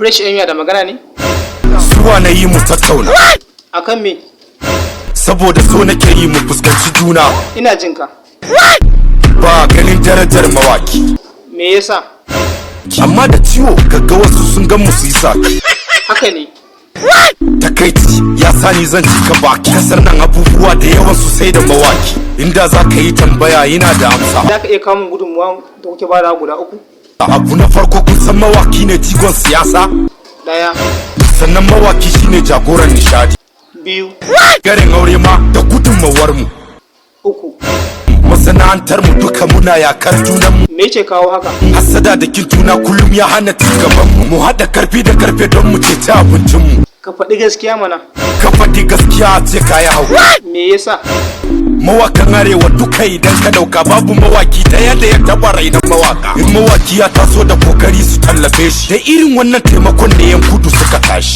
Fresh Emia da magana ne? Zuwa na yi mu tattauna. Akan me? Saboda so nake yi mu fuskanci juna. Ina jin ka. Ba ganin darajar mawaki. Me yasa? Amma da ciwo kaga wasu sun ga mu su yi saki. Haka ne. Takaici ya sani zan cika baki. Kasar nan abubuwa da yawan su sai da mawaki. Inda za ka yi tambaya yana da amsa. Za ka iya kawo min gudunmuwa da kuke bada guda 3? Abu na farko kun san mawaki ne jigon siyasa. 1. Sannan mawaki shine jagoran nishadi. 2. Garin aure ma da gudunmawar mu. 3. Masana'antar mu duka muna yakar junan mu. Me yake kawo haka? Hasada da kin juna kullum ya hana cigaban mu. Mu hada karfi da karfe don mu ceci abincin mu. Ka faɗi gaskiya mana. Ka faɗi gaskiya ce ka yi hau. Me yasa? Mawakan arewa duka idan ka dauka babu mawaki daya da ya taba rainan mawaka. In mawaki ya taso da kokari su tallafe shi, da irin wannan taimakon da yan kudu suka tashi.